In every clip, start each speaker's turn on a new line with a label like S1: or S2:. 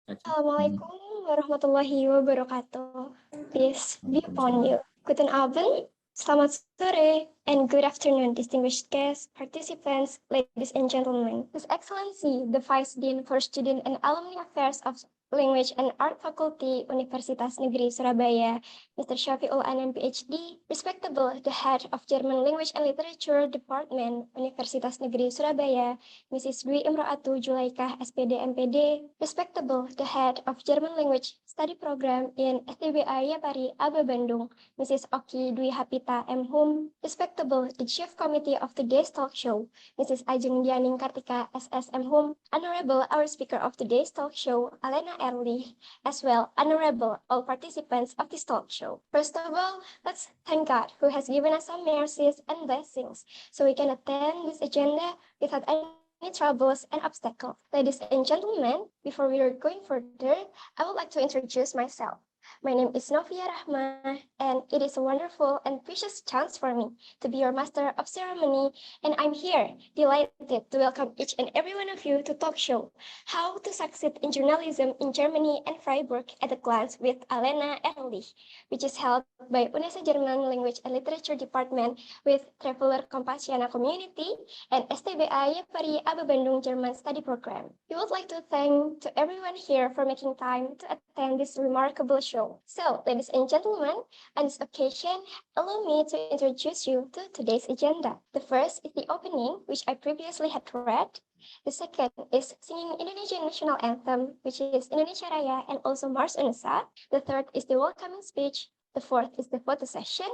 S1: Assalamualaikum warahmatullahi wabarakatuh. Peace be upon you. Guten Abend, selamat sore, and good afternoon, distinguished guests, participants, ladies and gentlemen. His Excellency, the Vice Dean for Student and Alumni Affairs of Language and Art Faculty, Universitas Negeri Surabaya, Mr. Shafiul Anam PhD, respectable the head of German Language and Literature Department, Universitas Negeri Surabaya, Mrs. Dwi Imro'atu Julaikah, SPD MPD, respectable the head of German Language Study Program in STBA Yapari, Aba Bandung, Mrs. Oki Dwi Hapita M. Hum, respectable the Chief Committee of today's talk show, Mrs. Ajeng Dianing Kartika SSM Hum, honorable our speaker of today's talk show, Alena Ehrlich, as well honorable all participants of this talk show. First of all, let's thank God who has given us some mercies and blessings so we can attend this agenda without any troubles and obstacles. Ladies and gentlemen, before we are going further, I would like to introduce myself. My name is Novia Rahma, and it is a wonderful and precious chance for me to be your master of ceremony, and I'm here, delighted to welcome each and every one of you to talk show, How to Succeed in Journalism in Germany and Freiburg at a Glance with Alena Ehrlich, which is held by Unesa German Language and Literature Department with Traveler Kompasiana Community and STBA Yapari Aba Bandung German Study Program. We would like to thank to everyone here for making time to attend this remarkable show. So, ladies and gentlemen, on this occasion, allow me to introduce you to today's agenda. The first is the opening, which I previously had read. The second is singing Indonesian national anthem, which is Indonesia Raya and also Mars Unesa. The third is the welcoming speech. The fourth is the photo session.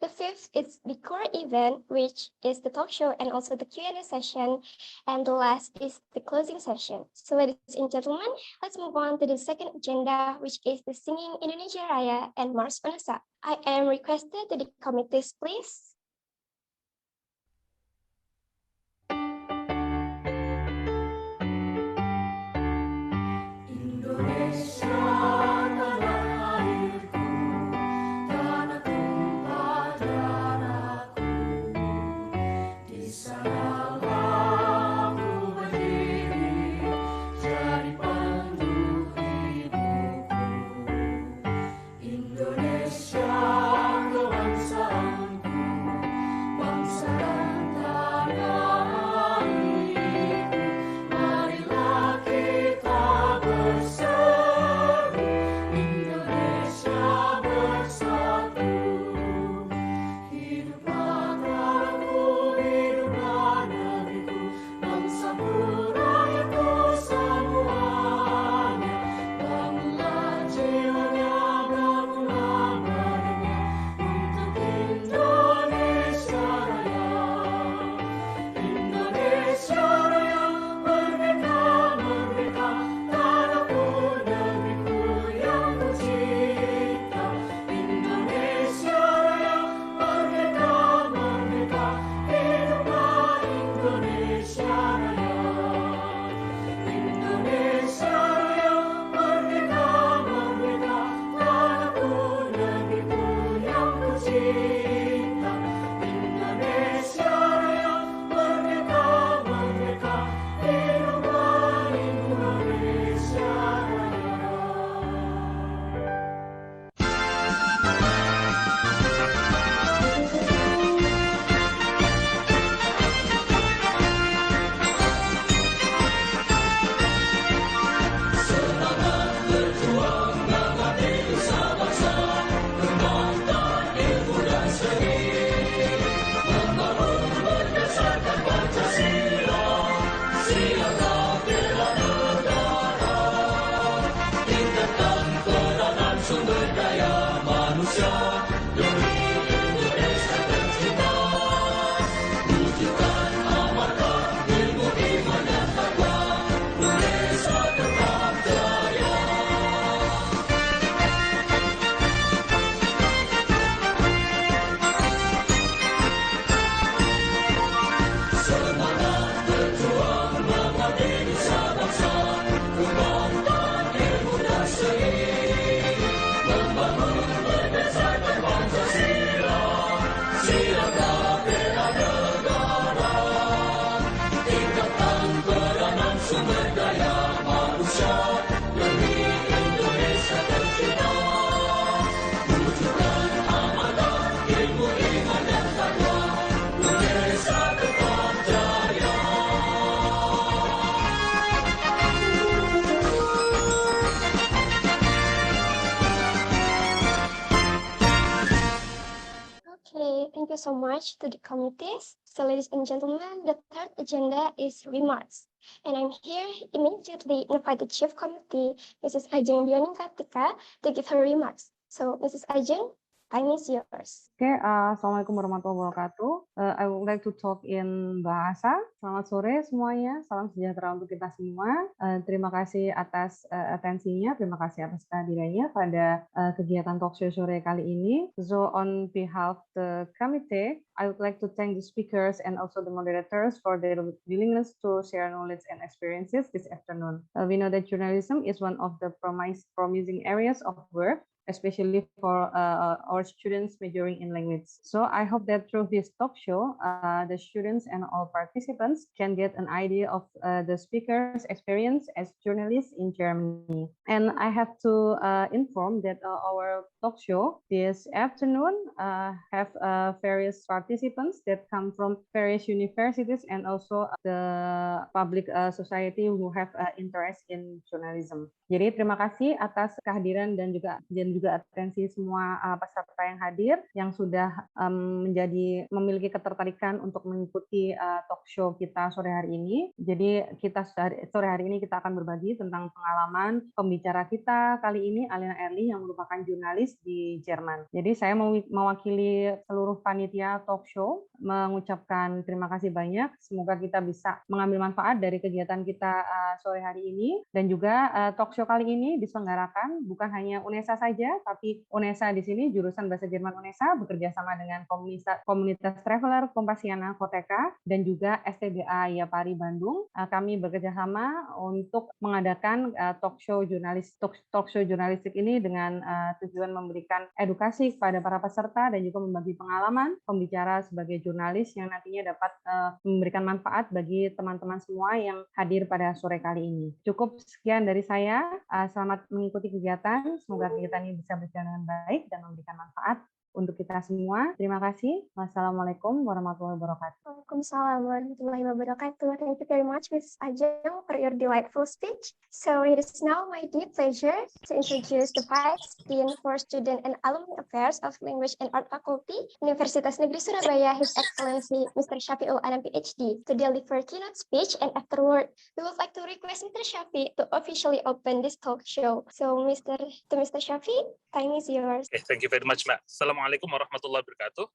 S1: The fifth is the core event, which is the talk show and also the Q&A session. And the last is the closing session. So ladies and gentlemen, let's move on to the second agenda, which is the singing Indonesia Raya and Mars Unesa. I am requested to the committees, please. thank you so much to the committees. So ladies and gentlemen, the third agenda is remarks. And I'm here immediately invite the Chief Committee, Mrs. Ajeng Koteka, to give her remarks. So Mrs. Ajeng, time is yours.
S2: Oke, Assalamualaikum warahmatullahi wabarakatuh. I would like to talk in Bahasa. Selamat sore semuanya, salam sejahtera untuk kita semua. Terima kasih atas atensinya, terima kasih atas kehadirannya pada kegiatan talk show sore kali ini. So on behalf of the committee, I would like to thank the speakers and also the moderators for their willingness to share knowledge and experiences this afternoon. We know that journalism is one of the promising areas of work, especially for our students majoring in language. So I hope that through this talk show, the students and all participants can get an idea of the speaker's experience as journalists in Germany. And I have to inform that our talk show this afternoon have various participants that come from various universities and also the public society who have interest in journalism. Jadi terima kasih atas kehadiran dan juga atensi semua peserta yang hadir yang sudah memiliki ketertarikan untuk mengikuti talk show kita sore hari ini. Jadi sore hari ini kita akan berbagi tentang pengalaman pembicara kita kali ini, Alena Ehrlich yang merupakan jurnalis di Jerman. Jadi saya mewakili seluruh panitia talk show mengucapkan terima kasih banyak. Semoga kita bisa mengambil manfaat dari kegiatan kita sore hari ini, dan juga talk show kali ini diselenggarakan bukan hanya Unesa saja, tapi Unesa di sini jurusan Bahasa Jerman Unesa bekerja sama dengan Komunitas Traveler Kompasiana Koteka dan juga STBA Yapari Bandung. Kami bekerja sama untuk mengadakan talk show jurnalistik ini dengan tujuan memberikan edukasi kepada para peserta dan juga membagi pengalaman pembicara sebagai jurnalis yang nantinya dapat memberikan manfaat bagi teman-teman semua yang hadir pada sore kali ini. Cukup sekian dari saya. Selamat mengikuti kegiatan. Semoga kegiatan ini bisa berjalan dengan baik dan memberikan manfaat untuk kita semua. Terima kasih. Wassalamualaikum warahmatullahi wabarakatuh.
S1: Waalaikumsalam warahmatullahi wabarakatuh. Thank you very much, Ms. Ajeng, for your delightful speech. So it is now my deep pleasure to introduce the Vice Dean for Student and Alumni Affairs of Language and Art Faculty, Universitas Negeri Surabaya, His Excellency Mr. Syafiul Anam PhD, to deliver keynote speech, and afterward, we would like to request Mr. Syafi to officially open this talk show. So Mr. Syafi, time is yours.
S3: Okay, thank you very much, Mbak. Assalamualaikum warahmatullahi wabarakatuh.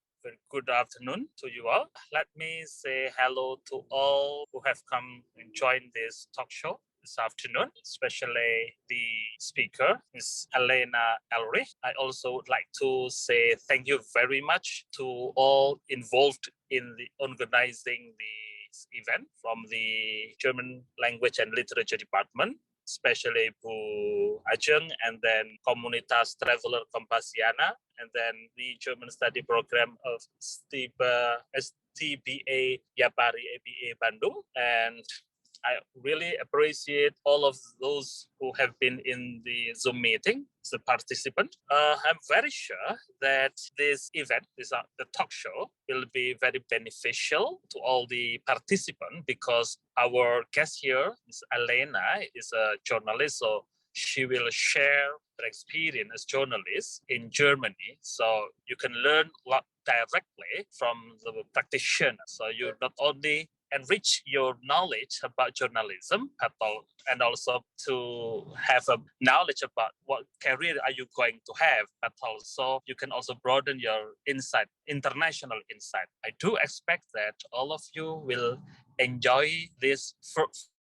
S3: Good afternoon to you all. Let me say hello to all who have come and joined this talk show this afternoon, especially the speaker, Ms. Alena Ehrlich. I also would like to say thank you very much to all involved in the organizing this event from the German Language and Literature Department, especially Bu Ajeng, and then Komunitas Traveler Kompasiana, and then the German Study Program of STBA Yapari ABA Bandung. And I really appreciate all of those who have been in the Zoom meeting as a participant. I'm very sure that this event, the talk show, will be very beneficial to all the participants, because our guest here, Ms. Alena, is a journalist, so she will share her experience as journalist in Germany. So you can learn a lot directly from the practitioner. So you not only enrich your knowledge about journalism, and also to have a knowledge about what career are you going to have, but also you can also broaden your insight, international insight. I do expect that all of you will enjoy this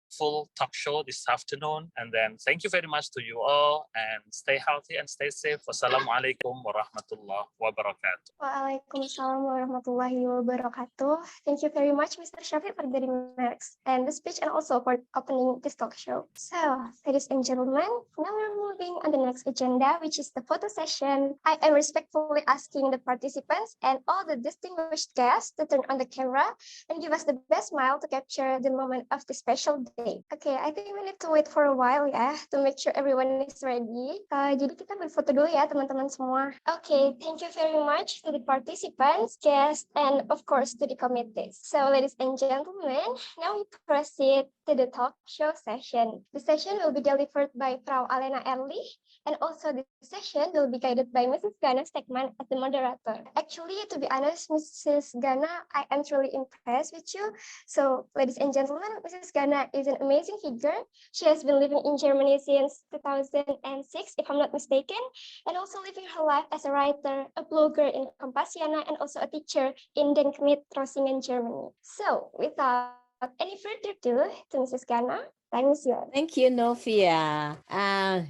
S3: full talk show this afternoon. And then thank you very much to you all, and stay healthy and stay safe. Wassalamualaikum warahmatullahi wabarakatuh.
S1: Waalaikumsalam warahmatullahi wabarakatuh. Thank you very much, Mr. Syafiq, for the remarks and the speech, and also for opening this talk show. So, ladies and gentlemen, now we're moving on the next agenda, which is the photo session. I am respectfully asking the participants and all the distinguished guests to turn on the camera and give us the best smile to capture the moment of the special day. Okay, I think we need to wait for a while ya, to make sure everyone is ready. Jadi kita berfoto dulu ya teman-teman semua. Okay, thank you very much to the participants, guests, and of course to the committees. So ladies and gentlemen, now we proceed to the talk show session. The session will be delivered by Frau Alena Ehrlich, And also this session will be guided by Mrs. Gana Stegmann as the moderator. Actually, to be honest, Mrs. Gana, I am truly impressed with you. So, ladies and gentlemen, Mrs. Gana is an amazing figure. She has been living in Germany since 2006, if I'm not mistaken, and also living her life as a writer, a blogger in Kompasiana, and also a teacher in Denkmit, Trossingen, Germany. So, without any further ado, to Mrs. Gana, time is yours.
S4: Thank you, Novia.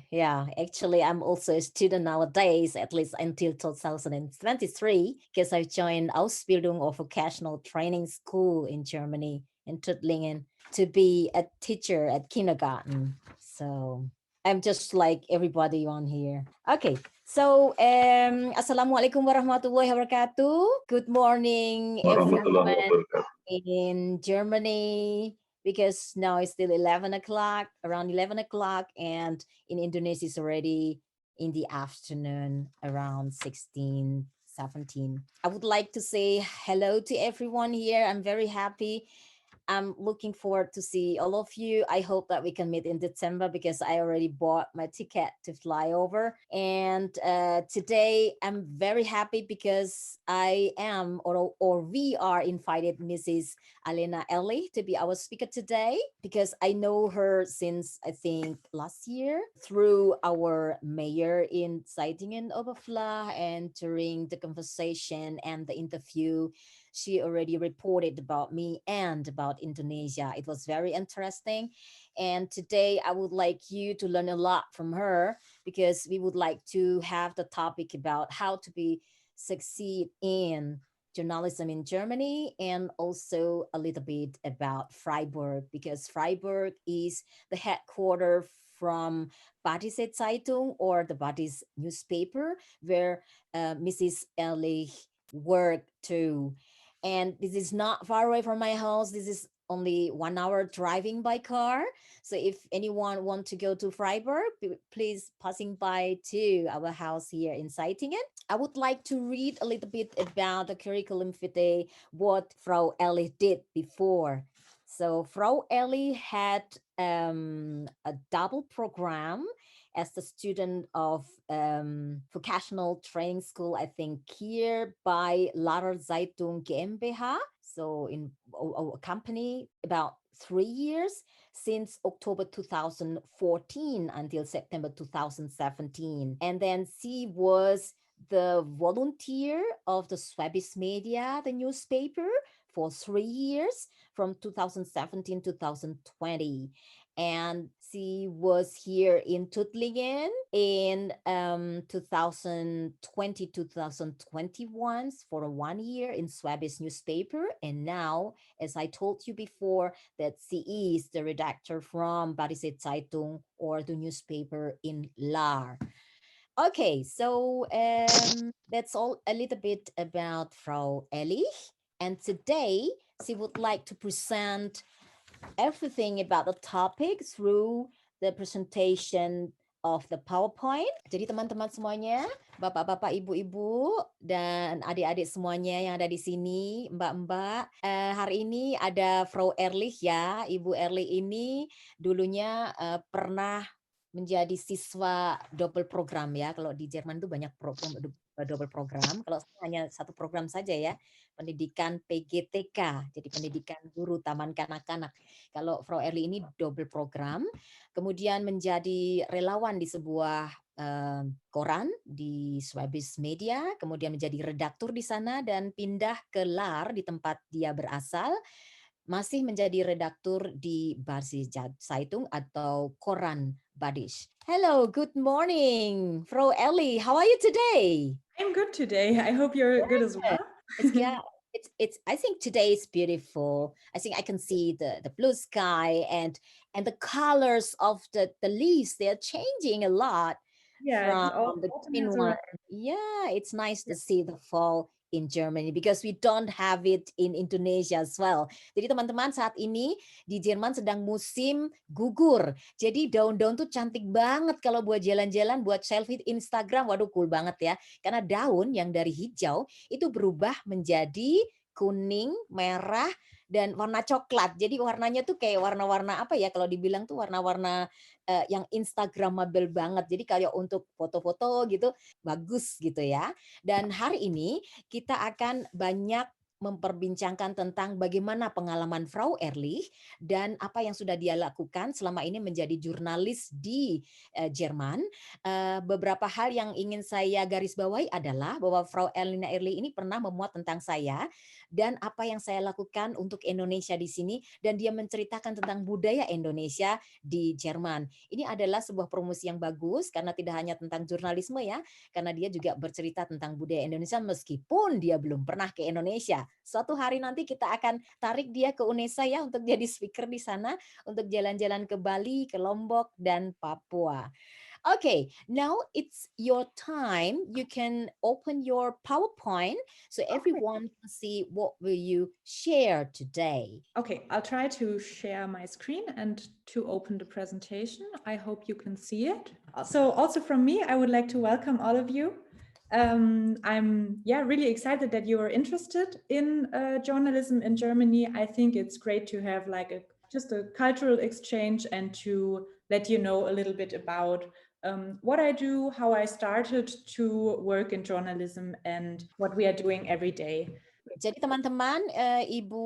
S4: Yeah, actually, I'm also a student nowadays, at least until 2023, because I joined Ausbildung or vocational training school in Germany, in Tuttlingen, to be a teacher at kindergarten. So I'm just like everybody on here. Okay, so Assalamualaikum warahmatullahi wabarakatuh. Good morning, everyone in Germany, because now it's still 11 o'clock, around 11 o'clock, and in Indonesia it's already in the afternoon, around 16, 17. I would like to say hello to everyone here. I'm very happy. I'm looking forward to see all of you. I hope that we can meet in December because I already bought my ticket to fly over. And today I'm very happy because I am, or we are invited Mrs. Alena Ehrlich to be our speaker today, because I know her since I think last year through our mayor in Zeitung and Oberfla, and during the conversation and the interview, she already reported about me and about Indonesia. It was very interesting. And today I would like you to learn a lot from her, because we would like to have the topic about how to succeed in journalism in Germany, and also a little bit about Freiburg, because Freiburg is the headquarters from Badische Zeitung, or the Badische newspaper, where Mrs. Ehrlich worked too. And this is not far away from my house. This is only 1 hour driving by car. So if anyone want to go to Freiburg, please passing by to our house here in Zeitingen. I would like to read a little bit about the curriculum vitae, what Frau Ehrlich did before. So Frau Ehrlich had a double program as a student of vocational training school, I think here by Lahr Zeitung GmbH. So in a company about 3 years, since October 2014 until September 2017. And then she was the volunteer of the Swedish media, the newspaper, for 3 years from 2017 to 2020. And she was here in Tuttlingen in 2020-2021 for 1 year in Swedish newspaper. And now, as I told you before, that she is the redactor from Badische Zeitung, or the newspaper in Lahr. Okay, so that's all a little bit about Frau Ehrlich. And today she would like to present everything about the topic through the presentation of the PowerPoint. Jadi teman-teman semuanya, bapak-bapak, ibu-ibu, dan adik-adik semuanya yang ada di sini, mbak-mbak, hari ini ada Frau Ehrlich ya. Ibu Ehrlich ini dulunya pernah menjadi siswa double program ya. Kalau di Jerman itu banyak program double program. Kalau hanya satu program saja ya, pendidikan PGTK, jadi pendidikan guru taman kanak-kanak. Kalau Frau Ehrlich ini double program, kemudian menjadi relawan di sebuah koran di Swedish Media, kemudian menjadi redaktur di sana dan pindah ke Lahr di tempat dia berasal. Masih menjadi redaktur di Badische Zeitung atau koran Badische. Hello, good morning, Frau Ehrlich. How are you today?
S5: I'm good today. I hope you're good as well.
S4: It's I think today is beautiful. I think I can see the blue sky and the colors of the leaves. They're changing a lot.
S5: Yeah,
S4: From the green one. Yeah, it's nice to see the fall in Germany because we don't have it in Indonesia as well. Jadi teman-teman, saat ini di Jerman sedang musim gugur. Jadi daun-daun tuh cantik banget kalau buat jalan-jalan, buat selfie Instagram. Waduh, cool banget ya. Karena daun yang dari hijau itu berubah menjadi kuning, merah, dan warna coklat. Jadi warnanya tuh kayak warna-warna apa ya, kalau dibilang tuh warna-warna yang instagramable banget. Jadi kayak untuk foto-foto gitu bagus gitu ya. Dan hari ini kita akan banyak memperbincangkan tentang bagaimana pengalaman Frau Ehrlich dan apa yang sudah dia lakukan selama ini menjadi jurnalis di Jerman. Beberapa hal yang ingin saya garis bawahi adalah bahwa Frau Alena Ehrlich ini pernah memuat tentang saya dan apa yang saya lakukan untuk Indonesia di sini, dan dia menceritakan tentang budaya Indonesia di Jerman. Ini adalah sebuah promosi yang bagus karena tidak hanya tentang jurnalisme ya, karena dia juga bercerita tentang budaya Indonesia meskipun dia belum pernah ke Indonesia. Suatu hari nanti kita akan tarik dia ke Unesa ya untuk jadi speaker di sana, untuk jalan-jalan ke Bali, ke Lombok, dan Papua. Okay, now it's your time. You can open your PowerPoint so everyone can see what will you share today.
S5: Okay, I'll try to share my screen and to open the presentation. I hope you can see it. So also from me, I would like to welcome all of you. I'm really excited that you are interested in journalism in Germany. I think it's great to have like just a cultural exchange and to let you know a little bit about what I do, how I started to work in journalism, and what we are doing every day.
S4: Jadi teman-teman, Ibu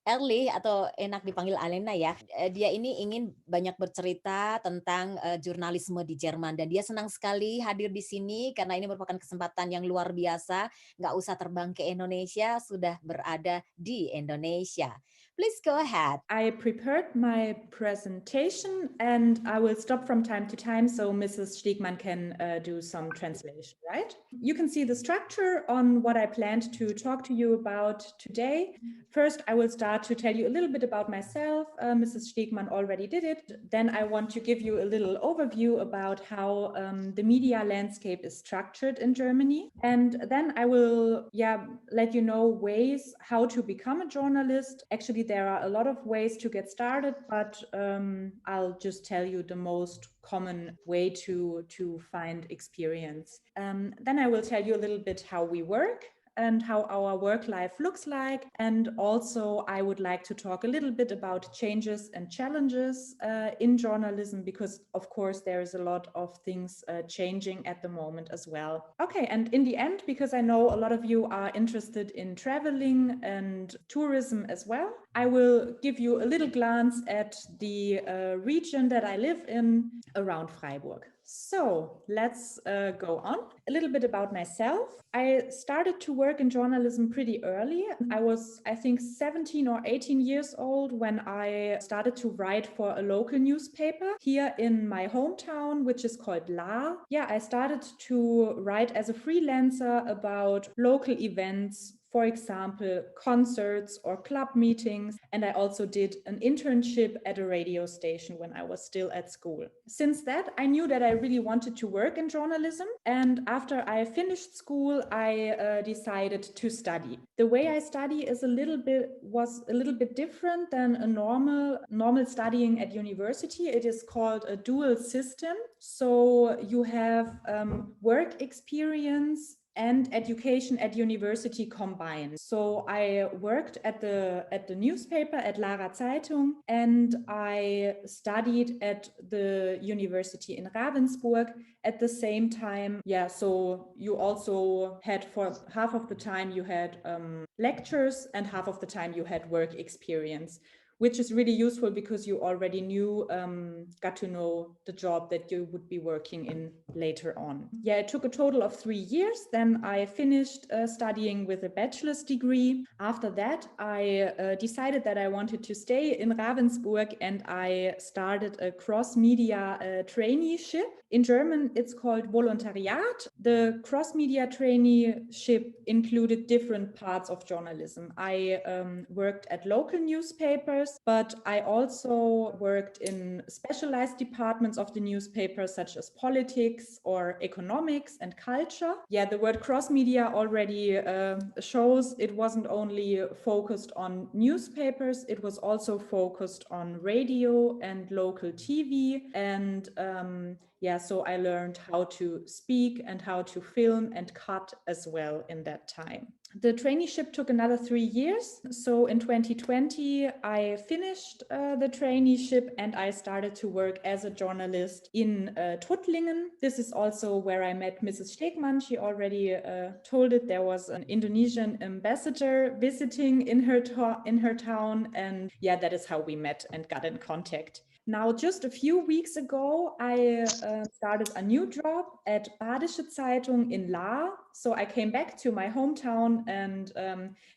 S4: Ehrlich atau enak dipanggil Alena ya, dia ini ingin banyak bercerita tentang jurnalisme di Jerman dan dia senang sekali hadir di sini karena ini merupakan kesempatan yang luar biasa. Nggak usah terbang ke Indonesia, sudah berada di Indonesia. Please go ahead.
S5: I prepared my presentation and I will stop from time to time so Mrs. Stegmann can do some translation, right? You can see the structure on what I planned to talk to you about today. First, I will start to tell you a little bit about myself. Mrs. Stegmann already did it. Then I want to give you a little overview about how the media landscape is structured in Germany. And then I will let you know ways how to become a journalist. Actually, there are a lot of ways to get started, but I'll just tell you the most common way to find experience. Then I will tell you a little bit how we work and how our work life looks like. And also I would like to talk a little bit about changes and challenges in journalism, because of course there is a lot of things changing at the moment as well. Okay, and in the end, because I know a lot of you are interested in traveling and tourism as well, I will give you a little glance at the region that I live in around Freiburg. So let's go on. A little bit about myself. I started to work in journalism pretty early. I was, I think, 17 or 18 years old when I started to write for a local newspaper here in my hometown, which is called Lahr. Yeah, I started to write as a freelancer about local events, for example, concerts or club meetings. And I also did an internship at a radio station when I was still at school. Since that, I knew that I really wanted to work in journalism. And after I finished school, I decided to study. The way I study was a little bit different than a normal studying at university. It is called a dual system. So you have work experience and education at university combined. So I worked at the newspaper at Lahr Zeitung, and I studied at the university in Ravensburg at the same time. Yeah, so you also had, for half of the time you had lectures and half of the time you had work experience, which is really useful because you already got to know the job that you would be working in later on. Yeah, it took a total of 3 years. Then I finished studying with a bachelor's degree. After that, I decided that I wanted to stay in Ravensburg, and I started a cross-media traineeship. In German, it's called Volontariat. The cross-media traineeship included different parts of journalism. I worked at local newspapers, but I also worked in specialized departments of the newspaper, such as politics or economics and culture. Yeah, the word cross-media already shows it wasn't only focused on newspapers, it was also focused on radio and local TV and yeah, so I learned how to speak and how to film and cut as well in that time. The traineeship took another 3 years. So in 2020, I finished the traineeship and I started to work as a journalist in Tuttlingen. This is also where I met Mrs. Stegmann. She already told it. There was an Indonesian ambassador visiting in her town. And yeah, that is how we met and got in contact. Now, just a few weeks ago, I started a new job at Badische Zeitung in Lahr. So I came back to my hometown, and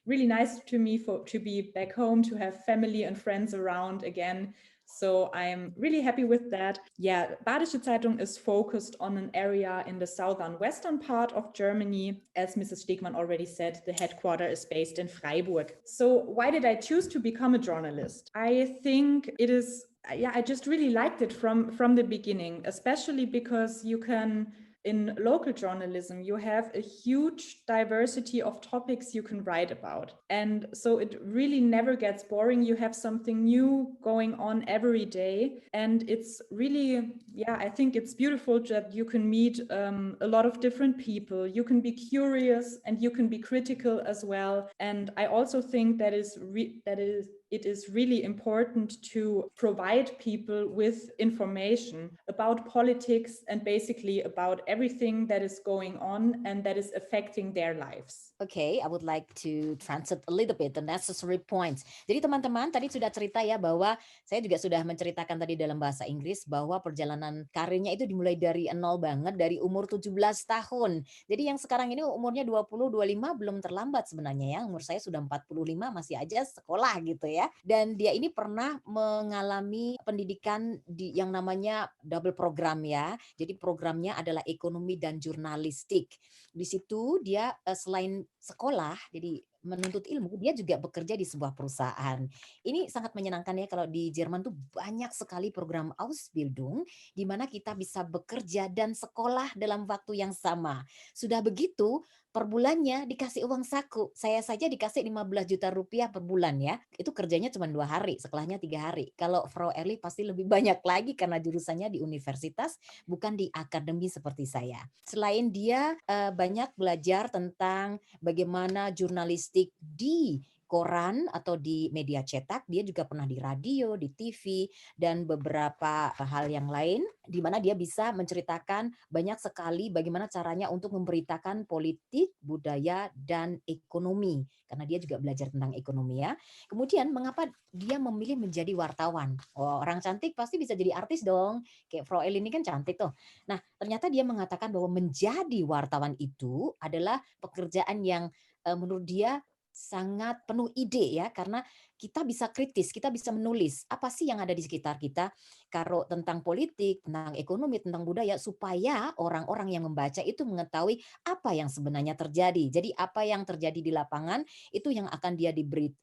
S5: really nice to me to be back home, to have family and friends around again. So I'm really happy with that. Yeah, Badische Zeitung is focused on an area in the southern western part of Germany. As Mrs. Stegmann already said, the headquarters is based in Freiburg. So why did I choose to become a journalist? I think it is, yeah, I just really liked it from the beginning, especially because you can, in local journalism, you have a huge diversity of topics you can write about. And so it really never gets boring. You have something new going on every day. And it's really, yeah, I think it's beautiful that you can meet a lot of different people. You can be curious and you can be critical as well. And I also think that it is really important to provide people with information about politics and basically about everything that is going on and that is affecting their lives.
S4: Okay, I would like to translate a little bit the necessary points. Jadi teman-teman tadi sudah cerita ya bahwa saya juga sudah menceritakan tadi dalam bahasa Inggris bahwa perjalanan karirnya itu dimulai dari nol banget, dari umur 17 tahun. Jadi yang sekarang ini umurnya 20-25 belum terlambat sebenarnya ya. Umur saya sudah 45, masih aja sekolah gitu ya. Dan dia ini pernah mengalami pendidikan yang namanya double program ya. Jadi programnya adalah ekonomi dan jurnalistik. Di situ dia selain sekolah, jadi menuntut ilmu, dia juga bekerja di sebuah perusahaan. Ini sangat menyenangkan ya, kalau di Jerman tuh banyak sekali program Ausbildung di mana kita bisa bekerja dan sekolah dalam waktu yang sama. Sudah begitu, per bulannya dikasih uang saku. Saya saja dikasih 15 juta rupiah per bulan ya. Itu kerjanya cuma 2 hari, sekolahnya 3 hari. Kalau Frau Ehrlich pasti lebih banyak lagi karena jurusannya di universitas, bukan di akademi seperti saya. Selain dia banyak belajar tentang bagaimana jurnalistik di koran atau di media cetak, dia juga pernah di radio, di TV, dan beberapa hal yang lain, di mana dia bisa menceritakan banyak sekali bagaimana caranya untuk memberitakan politik, budaya, dan ekonomi. Karena dia juga belajar tentang ekonomi ya. Kemudian mengapa dia memilih menjadi wartawan? Oh, orang cantik pasti bisa jadi artis dong. Kayak Frau Ehrlich ini kan cantik tuh. Nah, ternyata dia mengatakan bahwa menjadi wartawan itu adalah pekerjaan yang menurut dia sangat penuh ide ya, karena kita bisa kritis, kita bisa menulis apa sih yang ada di sekitar kita, kalau tentang politik, tentang ekonomi, tentang budaya, supaya orang-orang yang membaca itu mengetahui apa yang sebenarnya terjadi. Jadi apa yang terjadi di lapangan itu yang akan dia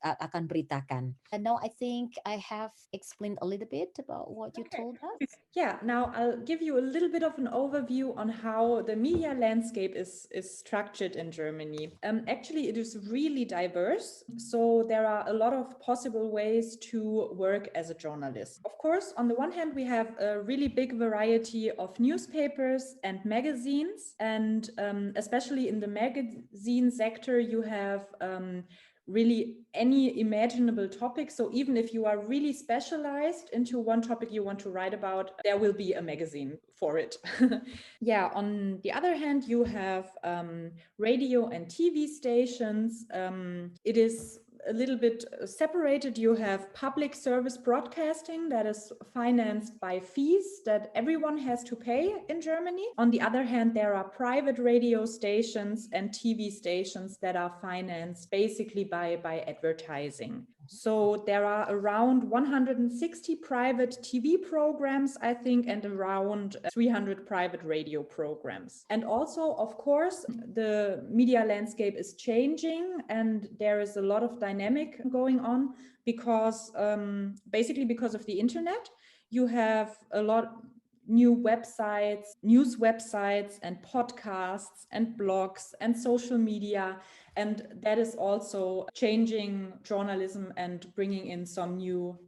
S4: akan beritakan. And now I think I have explained a little bit about what you told us.
S5: Yeah, now I'll give you a little bit of an overview on how the media landscape is structured in Germany. Actually, it is really diverse. So there are a lot of possible ways to work as a journalist. Of course, on the one hand, we have a really big variety of newspapers and magazines. And especially in the magazine sector, you have really any imaginable topic. So even if you are really specialized into one topic you want to write about, there will be a magazine for it. Yeah, on the other hand, you have radio and TV stations. It is a little bit separated. You have public service broadcasting that is financed by fees that everyone has to pay in Germany. On the other hand, there are private radio stations and TV stations that are financed basically by advertising. So there are around 160 private TV programs, I think, and around 300 private radio programs. And also, of course, the media landscape is changing and there is a lot of dynamic going on because basically because of the internet. You have a lot new websites, news websites and podcasts and blogs and social media. And that is also changing journalism and bringing in some new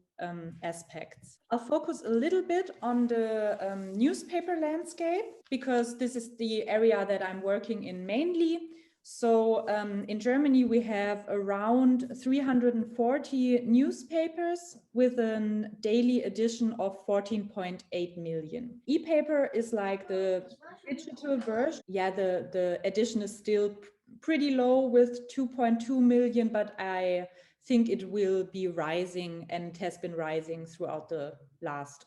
S5: aspects. I'll focus a little bit on the newspaper landscape because this is the area that I'm working in mainly. So in Germany, we have around 340 newspapers with a daily edition of 14.8 million. E-paper is like the digital version. Yeah, the edition is still pretty low with 2.2 million, but I think it will be rising and has been rising throughout the last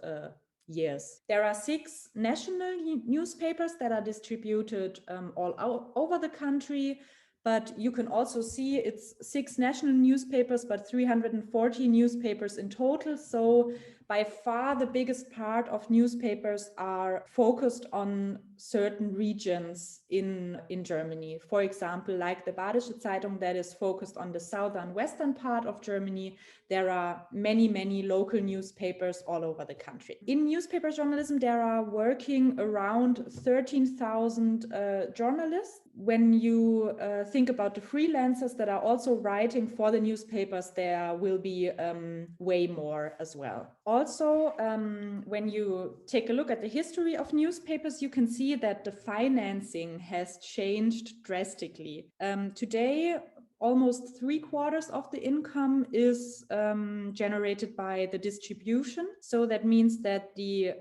S5: years. There are 6 national newspapers that are distributed all over the country, but you can also see it's 6 national newspapers, but 340 newspapers in total. So by far the biggest part of newspapers are focused on certain regions in Germany. For example, like the Badische Zeitung that is focused on the southern western part of Germany. There are many local newspapers all over the country. In newspaper journalism, there are working around 13,000 journalists. When you think about the freelancers that are also writing for the newspapers, there will be way more as well. Also, when you take a look at the history of newspapers, you can see that the financing has changed drastically. Today, almost 3/4 of the income is generated by the distribution. So that means that the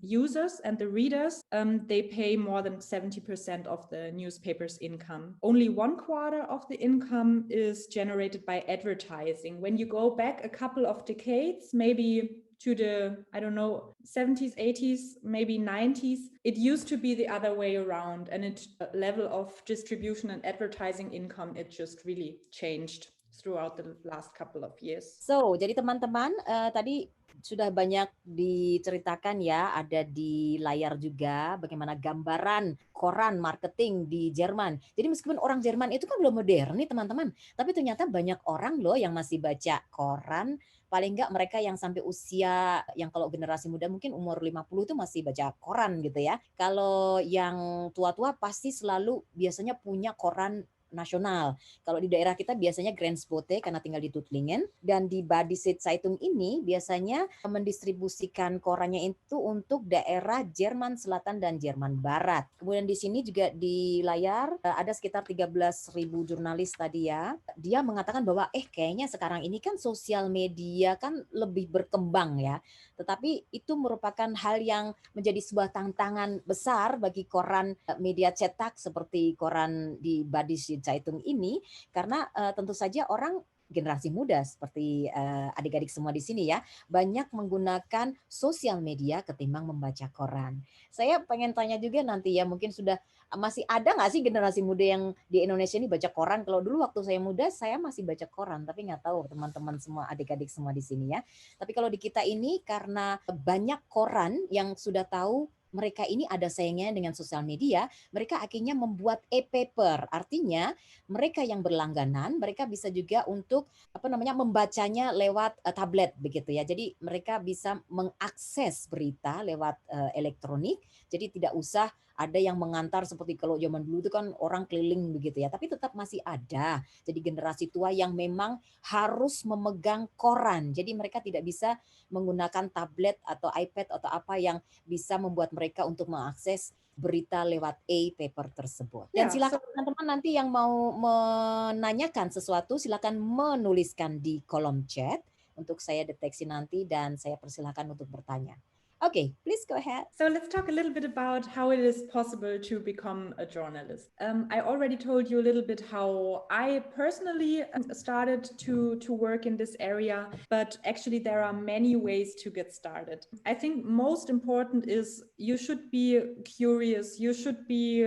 S5: users and the readers, they pay more than 70% of the newspaper's income. Only 1/4 of the income is generated by advertising. When you go back a couple of decades, maybe to the, I don't know, 70s, 80s, maybe 90s, it used to be the other way around, and it level of distribution and advertising income, it just really changed throughout the last couple of years.
S4: So, jadi teman-teman tadi sudah banyak diceritakan ya, ada di layar juga bagaimana gambaran koran marketing di Jerman. Jadi meskipun orang Jerman itu kan belum modern nih teman-teman, tapi ternyata banyak orang loh yang masih baca koran. Paling enggak mereka yang sampai usia, yang kalau generasi muda mungkin umur 50 itu masih baca koran gitu ya. Kalau yang tua-tua pasti selalu biasanya punya koran nasional. Kalau di daerah kita biasanya Grensbote karena tinggal di Tuttlingen, dan di Badische Zeitung ini biasanya mendistribusikan korannya itu untuk daerah Jerman Selatan dan Jerman Barat. Kemudian di sini juga di layar ada sekitar 13.000 jurnalis tadi ya. Dia mengatakan bahwa kayaknya sekarang ini kan sosial media kan lebih berkembang ya. Tetapi itu merupakan hal yang menjadi sebuah tantangan besar bagi koran media cetak seperti koran di Badische Zeitung ini, karena tentu saja orang generasi muda seperti adik-adik semua di sini ya, banyak menggunakan sosial media ketimbang membaca koran. Saya pengen tanya juga nanti ya, mungkin sudah masih ada nggak sih generasi muda yang di Indonesia ini baca koran? Kalau dulu waktu saya muda, saya masih baca koran, tapi nggak tahu teman-teman semua, adik-adik semua di sini ya. Tapi kalau di kita ini karena banyak koran yang sudah tahu mereka ini ada saingnya dengan sosial media, mereka akhirnya membuat e-paper. Artinya mereka yang berlangganan, mereka bisa juga untuk membacanya lewat tablet begitu ya. Jadi mereka bisa mengakses berita lewat elektronik. Jadi tidak usah ada yang mengantar seperti kalau zaman dulu itu kan orang keliling begitu ya. Tapi tetap masih ada. Jadi generasi tua yang memang harus memegang koran. Jadi mereka tidak bisa menggunakan tablet atau iPad atau apa yang bisa membuat mereka untuk mengakses berita lewat e-paper tersebut. Dan silakan teman-teman nanti yang mau menanyakan sesuatu, silakan menuliskan di kolom chat untuk saya deteksi nanti dan saya persilakan untuk bertanya. Okay, please go ahead.
S5: So let's talk a little bit about how it is possible to become a journalist. I already told you a little bit how I personally started to work in this area, but actually there are many ways to get started. I think most important is you should be curious. You should be,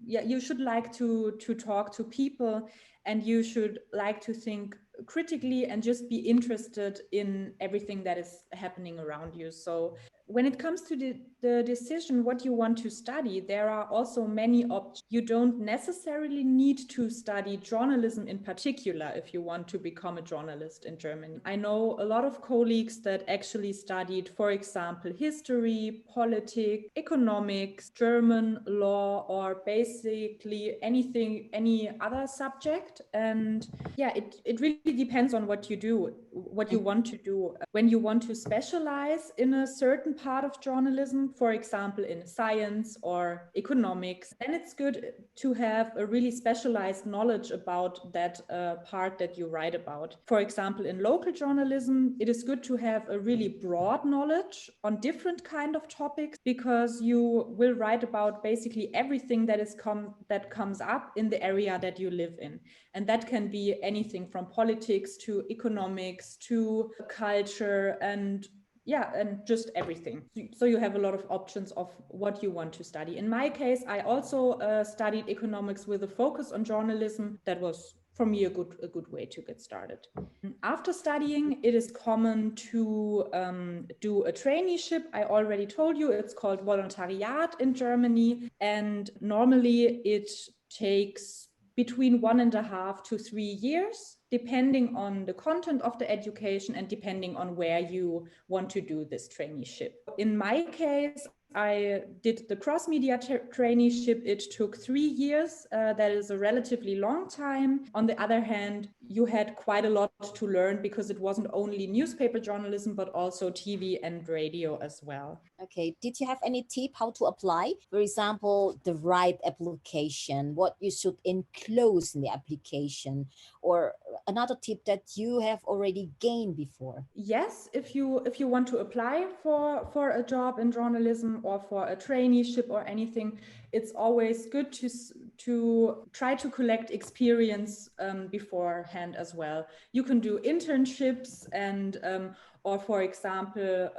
S5: you should like to talk to people, and you should like to think critically and just be interested in everything that is happening around you. So when it comes to the decision what you want to study, there are also many options. You don't necessarily need to study journalism in particular if you want to become a journalist in Germany. I know a lot of colleagues that actually studied, for example, history, politics, economics, German law, or basically anything, any other subject. And yeah, it really depends on what you do, what you want to do. When you want to specialize in a certain part of journalism, for example, in science or economics, then it's good to have a really specialized knowledge about that part that you write about. For example, in local journalism, it is good to have a really broad knowledge on different kind of topics, because you will write about basically everything that comes up in the area that you live in. And that can be anything from politics to economics to culture and just everything. So you have a lot of options of what you want to study. In my case, I also studied economics with a focus on journalism. That was, for me, a good way to get started. After studying, it is common to do a traineeship. I already told you it's called Volontariat in Germany, and normally it takes between 1.5 to 3 years, depending on the content of the education and depending on where you want to do this traineeship. In my case, I did the cross-media traineeship. It took 3 years. That is a relatively long time. On the other hand, you had quite a lot to learn because it wasn't only newspaper journalism, but also TV and radio as well.
S4: Okay, did you have any tip how to apply? For example, the right application, what you should enclose in the application, or another tip that you have already gained before?
S5: Yes, if you want to apply for a job in journalism or for a traineeship or anything, it's always good to try to collect experience beforehand as well. You can do internships and or, for example,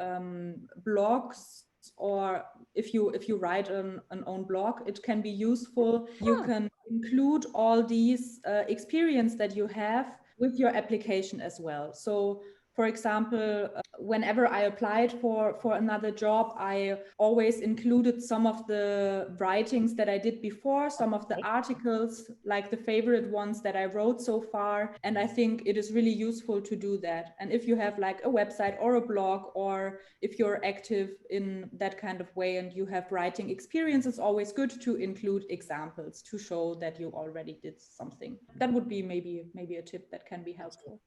S5: blogs, or if you write an own blog, it can be useful. You can include all these experience that you have with your application as well. So, for example, whenever I applied for another job, I always included some of the writings that I did before, some of the articles, like the favorite ones that I wrote so far. And I think it is really useful to do that. And if you have like a website or a blog, or if you're active in that kind of way and you have writing experience, it's always good to include examples to show that you already did something. That would be maybe a tip that can be helpful.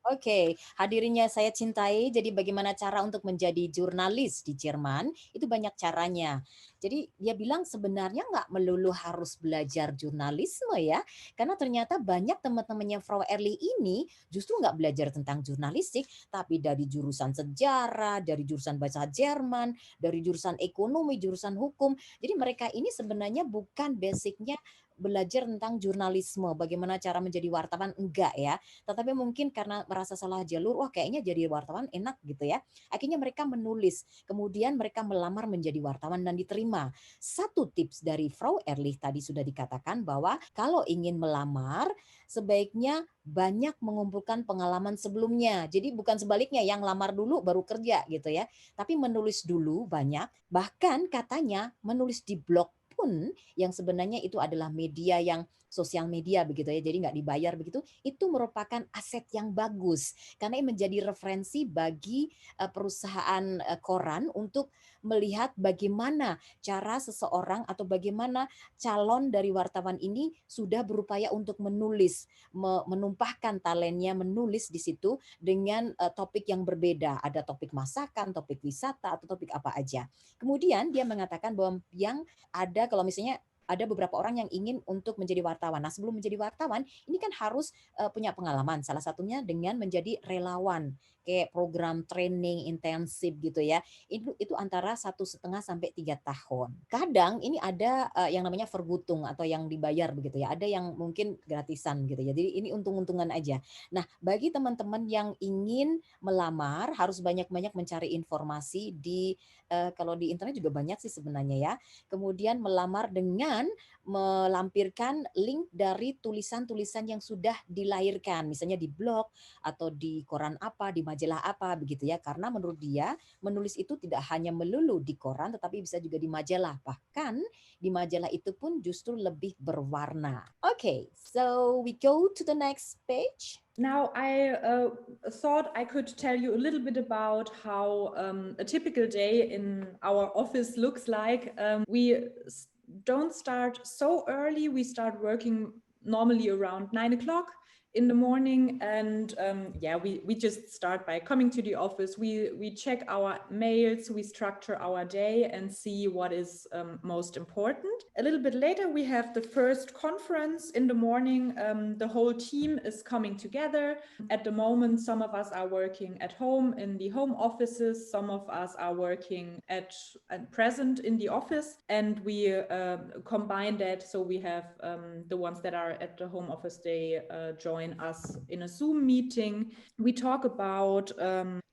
S4: Oke, hadirinnya saya cintai. Jadi bagaimana cara untuk menjadi jurnalis di Jerman? Itu banyak caranya. Jadi dia bilang sebenarnya nggak melulu harus belajar jurnalisme ya. Karena ternyata banyak teman-temannya Frau Ehrlich ini justru nggak belajar tentang jurnalistik, tapi dari jurusan sejarah, dari jurusan bahasa Jerman, dari jurusan ekonomi, jurusan hukum. Jadi mereka ini sebenarnya bukan basicnya belajar tentang jurnalisme, bagaimana cara menjadi wartawan, enggak ya. Tetapi mungkin karena merasa salah jalur, wah kayaknya jadi wartawan enak gitu ya. Akhirnya mereka menulis, kemudian mereka melamar menjadi wartawan dan diterima. Satu tips dari Frau Ehrlich tadi sudah dikatakan bahwa kalau ingin melamar, sebaiknya banyak mengumpulkan pengalaman sebelumnya. Jadi bukan sebaliknya yang lamar dulu baru kerja gitu ya. Tapi menulis dulu banyak, bahkan katanya menulis di blog pun yang sebenarnya itu adalah media yang sosial media begitu ya, jadi nggak dibayar begitu, itu merupakan aset yang bagus karena menjadi referensi bagi perusahaan koran untuk melihat bagaimana cara seseorang atau bagaimana calon dari wartawan ini sudah berupaya untuk menulis, menumpahkan talentnya menulis di situ dengan topik yang berbeda, ada topik masakan, topik wisata atau topik apa aja. Kemudian dia mengatakan bahwa yang ada kalau misalnya ada beberapa orang yang ingin untuk menjadi wartawan. Nah, sebelum menjadi wartawan, ini kan harus punya pengalaman. Salah satunya dengan menjadi relawan, kayak program training intensif gitu ya. Itu antara 1,5 sampai 3 tahun. Kadang ini ada yang namanya vergutung atau yang dibayar begitu ya. Ada yang mungkin gratisan gitu ya. Jadi ini untung-untungan aja. Nah, bagi teman-teman yang ingin melamar harus banyak-banyak mencari informasi di kalau di internet juga banyak sih sebenarnya ya. Kemudian melamar dengan melampirkan link dari tulisan-tulisan yang sudah dilahirkan, misalnya di blog atau di koran apa, di majalah apa begitu ya. Karena menurut dia menulis itu tidak hanya melulu di koran tetapi bisa juga di majalah. Bahkan di majalah itu pun justru lebih berwarna. Okay, so we go to the next page.
S5: Now, I thought I could tell you a little bit about how a typical day in our office looks like. We don't start so early. We start working normally around 9 o'clock, in the morning, and we just start by coming to the office. We check our mails, we structure our day and see what is most important. A little bit later we have the first conference in the morning. The whole team is coming together. At the moment, some of us are working at home in the home offices, some of us are working at present in the office, and we combine that. So we have the ones that are at the home office, they join us in a Zoom meeting. We talk about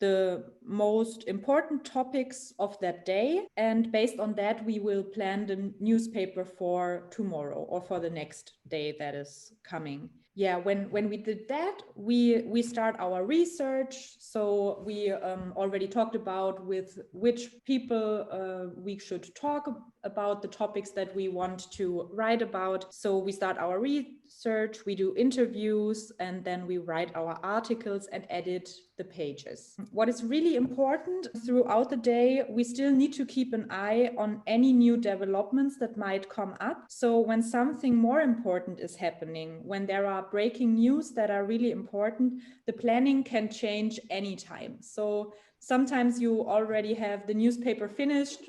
S5: the most important topics of that day, and based on that we will plan the newspaper for tomorrow or for the next day that is coming. Yeah, when we did that, we start our research. So we already talked about with which people we should talk about the topics that we want to write about. So we start our research, we do interviews, and then we write our articles and edit the pages. What is really important throughout the day, we still need to keep an eye on any new developments that might come up. So when something more important is happening, when there are breaking news that are really important, the planning can change anytime. So sometimes you already have the newspaper finished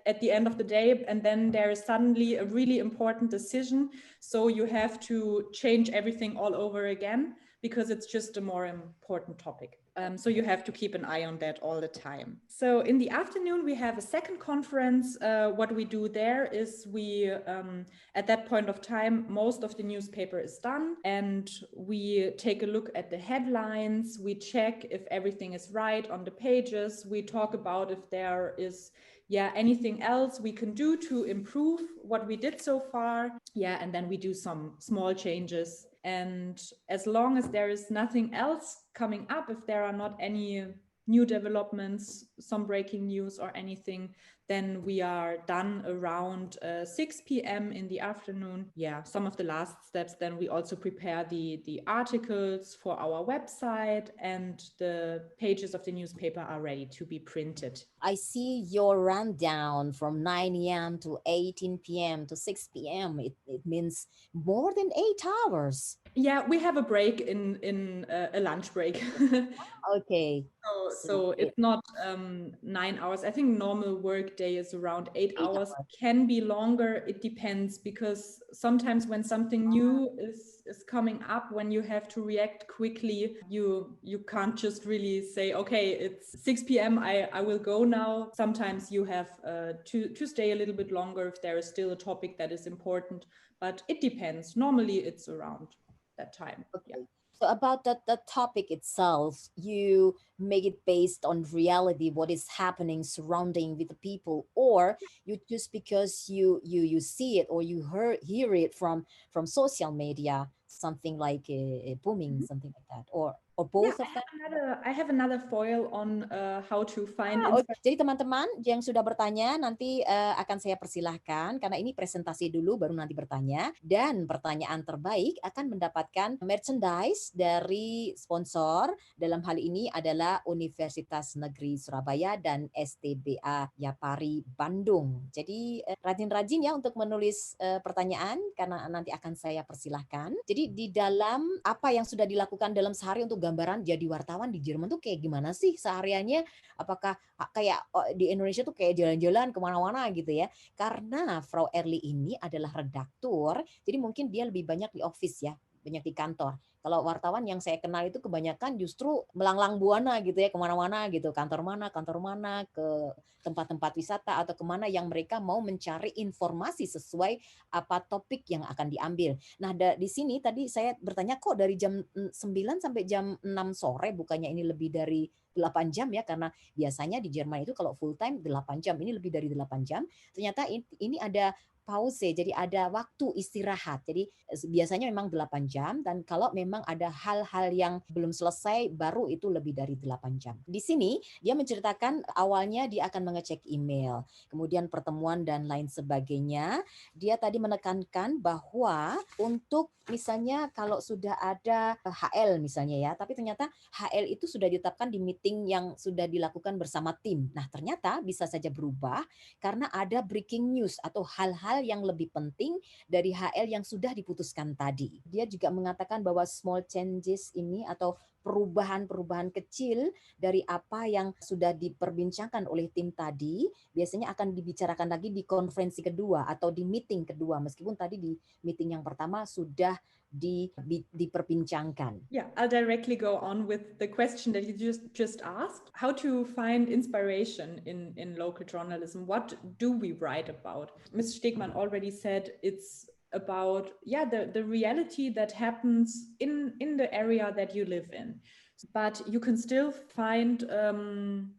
S5: at the end of the day, and then there is suddenly a really important decision. So you have to change everything all over again because it's just a more important topic. So you have to keep an eye on that all the time. So in the afternoon, we have a second conference. What we do there is we, at that point of time, most of the newspaper is done, and we take a look at the headlines. We check if everything is right on the pages. We talk about if there is anything else we can do to improve what we did so far. And then we do some small changes. And as long as there is nothing else coming up, if there are not any new developments, some breaking news or anything, then we are done around 6 p.m. in the afternoon. Some of the last steps, then we also prepare the articles for our website, and the pages of the newspaper are ready to be printed.
S4: I see your rundown from 9 a.m. to 18 p.m. to 6 p.m. It means more than 8 hours.
S5: We have a break in a lunch break.
S4: Okay.
S5: So it's not 9 hours. I think normal work day is around 8 hours. Can be longer. It depends, because sometimes when something new is coming up, when you have to react quickly, you can't just really say, okay, it's 6 p.m. I will go now. Sometimes you have to stay a little bit longer if there is still a topic that is important, but it depends. Normally it's around that time.
S4: Okay. So about the topic itself, you make it based on reality, what is happening surrounding with the people, or you just because you see it or you hear it from social media, something like a booming, something like that, or both of them?
S5: I have another foil on how to find.
S4: Jadi teman-teman yang sudah bertanya nanti akan saya persilahkan, karena ini presentasi dulu baru nanti bertanya, dan pertanyaan terbaik akan mendapatkan merchandise dari sponsor. Dalam hal ini adalah Universitas Negeri Surabaya dan STBA Yapari Bandung. Jadi rajin-rajin ya untuk menulis pertanyaan, karena nanti akan saya persilahkan. Jadi di dalam apa yang sudah dilakukan dalam sehari untuk gambaran jadi wartawan di Jerman tuh kayak gimana sih sehariannya? Apakah kayak di Indonesia tuh kayak jalan-jalan kemana-mana gitu ya? Karena Frau Ehrlich ini adalah redaktur, jadi mungkin dia lebih banyak di office ya, banyak di kantor. Kalau wartawan yang saya kenal itu kebanyakan justru melanglang buana gitu ya, kemana-mana gitu, kantor mana, ke tempat-tempat wisata atau kemana yang mereka mau mencari informasi sesuai apa topik yang akan diambil. Nah di sini tadi saya bertanya kok dari jam 9 sampai jam 6 sore, bukannya ini lebih dari 8 jam ya, karena biasanya di Jerman itu kalau full time 8 jam, ini lebih dari 8 jam. Ternyata ini ada pause, jadi ada waktu istirahat. Jadi biasanya memang 8 jam, dan kalau memang ada hal-hal yang belum selesai baru itu lebih dari 8 jam. Di sini dia menceritakan awalnya dia akan mengecek email, kemudian pertemuan dan lain sebagainya. Dia tadi menekankan bahwa untuk misalnya kalau sudah ada HL misalnya ya, tapi ternyata HL itu sudah ditetapkan di meeting yang sudah dilakukan bersama tim. Nah ternyata bisa saja berubah karena ada breaking news atau hal-hal hal yang lebih penting dari hal yang sudah diputuskan tadi. Dia juga mengatakan bahwa small changes ini atau perubahan-perubahan kecil dari apa yang sudah diperbincangkan oleh tim tadi biasanya akan dibicarakan lagi di konferensi kedua atau di meeting kedua, meskipun tadi di meeting yang pertama sudah diperbincangkan.
S5: Yeah, I'll directly go on with the question that you just asked. How to find inspiration in local journalism? What do we write about? Mr. Stegmann already said it's about the reality that happens in the area that you live in. But you can still find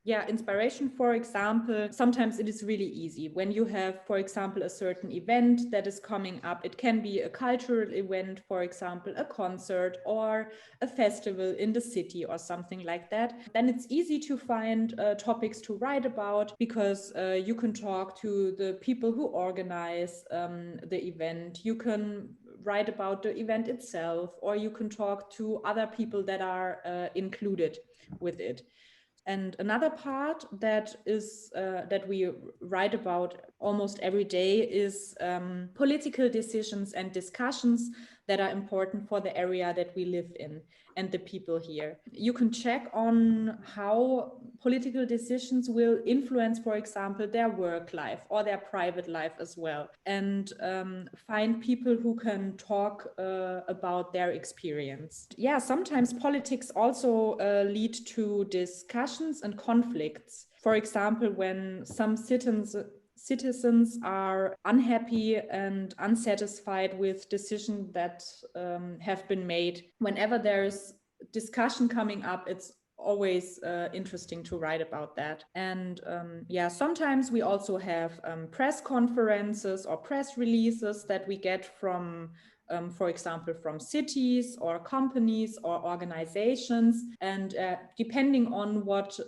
S5: inspiration. For example, sometimes it is really easy when you have, for example, a certain event that is coming up. It can be a cultural event, for example, a concert or a festival in the city or something like that. Then it's easy to find topics to write about, because you can talk to the people who organize the event. You can write about the event itself, or you can talk to other people that are included with it. And another part that is that we write about almost every day is political decisions and discussions that are important for the area that we live in and the people here. You can check on how political decisions will influence, for example, their work life or their private life as well, and find people who can talk about their experience. Yeah, sometimes politics also lead to discussions and conflicts. For example, when some citizens are unhappy and unsatisfied with decisions that have been made. Whenever there's discussion coming up, it's always interesting to write about that. And sometimes we also have press conferences or press releases that we get from for example, from cities or companies or organizations, and depending on what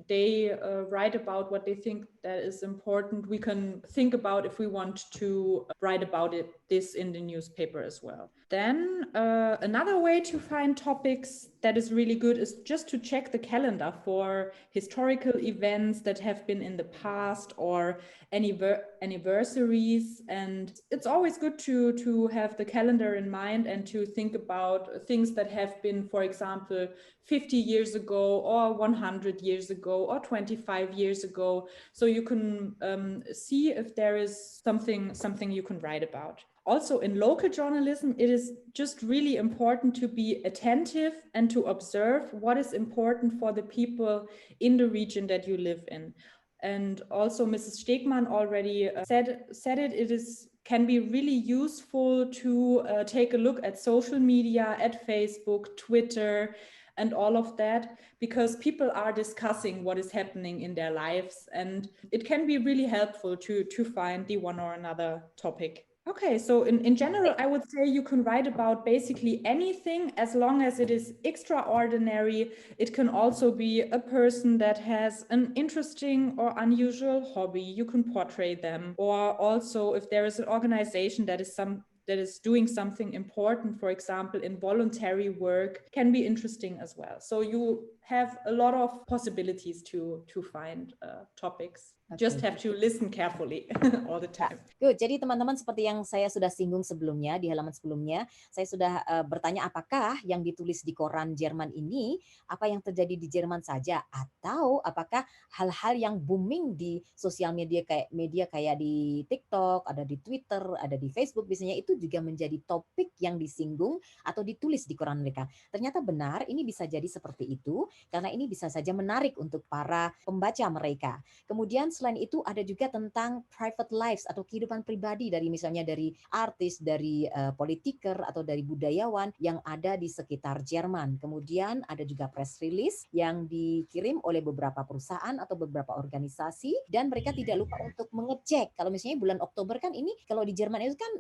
S5: they write about, what they think that is important, we can think about if we want to write about this in the newspaper as well. Then another way to find topics that is really good is just to check the calendar for historical events that have been in the past or anniversaries. And it's always good to have the calendar in mind and to think about things that have been, for example, 50 years ago or 100 years ago or 25 years ago. So you can see if there is something you can write about. Also, in local journalism, it is just really important to be attentive and to observe what is important for the people in the region that you live in. And also, Mrs. Stegmann already said it. It can be really useful to take a look at social media, at Facebook, Twitter, and all of that, because people are discussing what is happening in their lives, and it can be really helpful to find the one or another topic. Okay, so in general, I would say you can write about basically anything as long as it is extraordinary. It can also be a person that has an interesting or unusual hobby. You can portray them. Or also if there is an organization that is doing something important, for example, in voluntary work, can be interesting as well. So you have a lot of possibilities to find topics.
S4: Okay.
S5: Just have to listen carefully all the time.
S4: Good. Jadi teman-teman, seperti yang saya sudah singgung sebelumnya di halaman sebelumnya, saya sudah bertanya apakah yang ditulis di koran Jerman ini apa yang terjadi di Jerman saja, atau apakah hal-hal yang booming di sosial media kayak di TikTok, ada di Twitter, ada di Facebook biasanya itu juga menjadi topik yang disinggung atau ditulis di koran mereka. Ternyata benar, ini bisa jadi seperti itu karena ini bisa saja menarik untuk para pembaca mereka. Kemudian selain itu ada juga tentang private lives atau kehidupan pribadi dari misalnya dari artis, dari politiker atau dari budayawan yang ada di sekitar Jerman. Kemudian ada juga press release yang dikirim oleh beberapa perusahaan atau beberapa organisasi, dan mereka tidak lupa untuk mengecek. Kalau misalnya bulan Oktober kan ini kalau di Jerman itu kan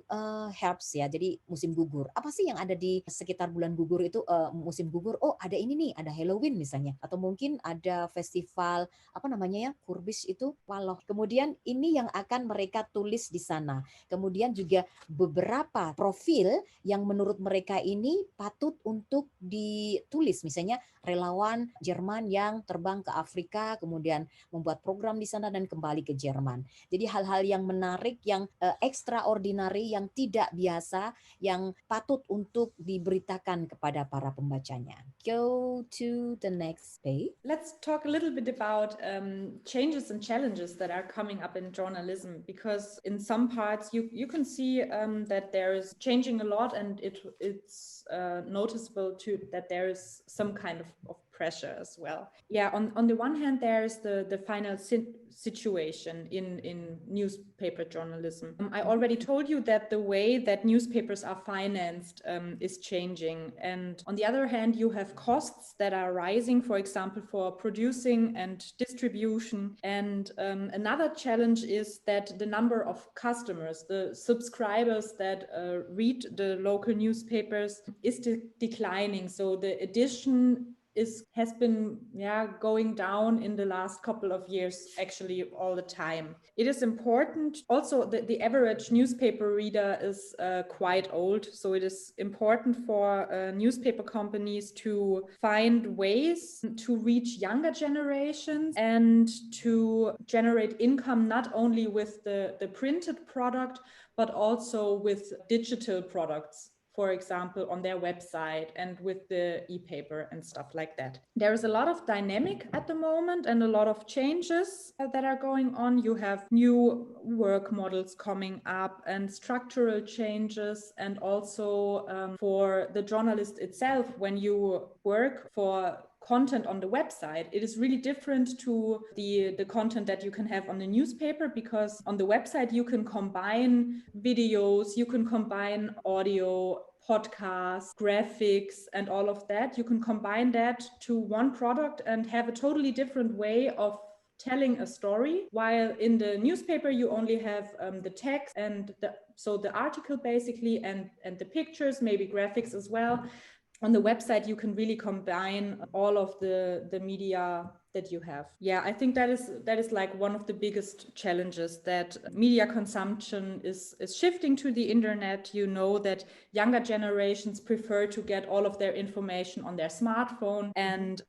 S4: Herbst ya, jadi musim gugur. Apa sih yang ada di sekitar bulan gugur itu musim gugur? Oh, ada ini nih, ada Halloween misalnya, atau mungkin ada festival apa namanya ya, Kurbis itu Waloh. Kemudian ini yang akan mereka tulis di sana. Kemudian juga beberapa profil yang menurut mereka ini patut untuk ditulis. Misalnya relawan Jerman yang terbang ke Afrika, kemudian membuat program di sana dan kembali ke Jerman. Jadi hal-hal yang menarik, yang extraordinary, yang tidak biasa, yang patut untuk diberitakan kepada para pembacanya. Go to the next page.
S5: Let's talk a little bit about changes and challenges that are coming up in journalism, because in some parts you can see that there is changing a lot, and it's noticeable too that there is some kind of pressure as well. Yeah, on the one hand, there's the final situation in newspaper journalism. I already told you that the way that newspapers are financed is changing, and on the other hand, you have costs that are rising, for example, for producing and distribution. And another challenge is that the number of customers, the subscribers that read the local newspapers, is declining. So the edition has been going down in the last couple of years, actually all the time. It is important also that the average newspaper reader is quite old, so it is important for newspaper companies to find ways to reach younger generations and to generate income not only with the printed product but also with digital products, for example, on their website and with the e-paper and stuff like that. There is a lot of dynamic at the moment and a lot of changes that are going on. You have new work models coming up and structural changes, and also for the journalist itself, when you work for content on the website, it is really different to the content that you can have on the newspaper, because on the website you can combine videos, you can combine audio, podcasts, graphics, and all of that. You can combine that to one product and have a totally different way of telling a story, while in the newspaper you only have the text and the article basically, and the pictures, maybe graphics as well. On the website, you can really combine all of the media that you have. Yeah, I think that is like one of the biggest challenges, that media consumption is shifting to the internet. You know that younger generations prefer to get all of their information on their smartphone, and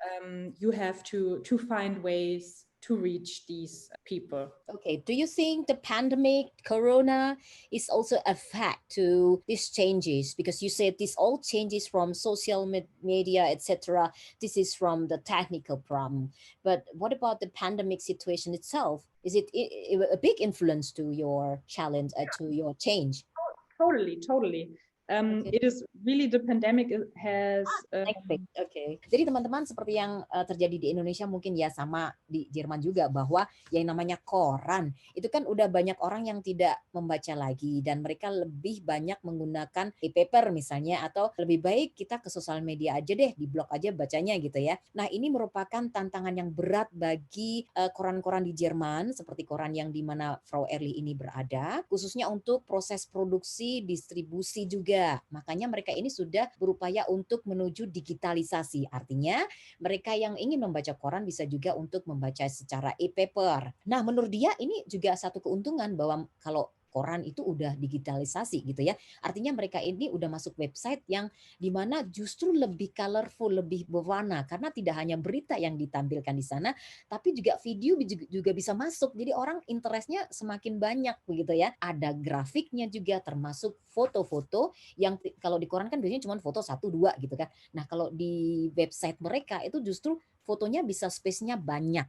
S5: you have to find ways to reach these people.
S4: Okay, do you think the pandemic, Corona, is also a fact to these changes? Because you said this all changes from social media, etc. This is from the technical problem. But what about the pandemic situation itself? Is it a big influence to your challenge, to your change?
S5: Totally.
S4: Okay.
S5: It is really, the pandemic has
S4: Oke. Jadi teman-teman, seperti yang terjadi di Indonesia mungkin ya sama di Jerman juga, bahwa yang namanya koran itu kan udah banyak orang yang tidak membaca lagi, dan mereka lebih banyak menggunakan e-paper misalnya, atau lebih baik kita ke sosial media aja deh, di blog aja bacanya gitu ya. Nah, ini merupakan tantangan yang berat bagi koran-koran di Jerman, seperti koran yang di mana Frau Ehrlich ini berada, khususnya untuk proses produksi, distribusi juga. Makanya mereka ini sudah berupaya untuk menuju digitalisasi. Artinya mereka yang ingin membaca koran bisa juga untuk membaca secara e-paper. Nah, menurut dia ini juga satu keuntungan, bahwa kalau koran itu udah digitalisasi gitu ya. Artinya mereka ini udah masuk website yang dimana justru lebih colorful, lebih berwarna, karena tidak hanya berita yang ditampilkan di sana, tapi juga video juga bisa masuk. Jadi orang interestnya semakin banyak begitu ya. Ada grafiknya juga, termasuk foto-foto yang kalau di koran kan biasanya cuma foto 1-2 gitu kan. Nah, kalau di website mereka itu justru fotonya bisa space-nya banyak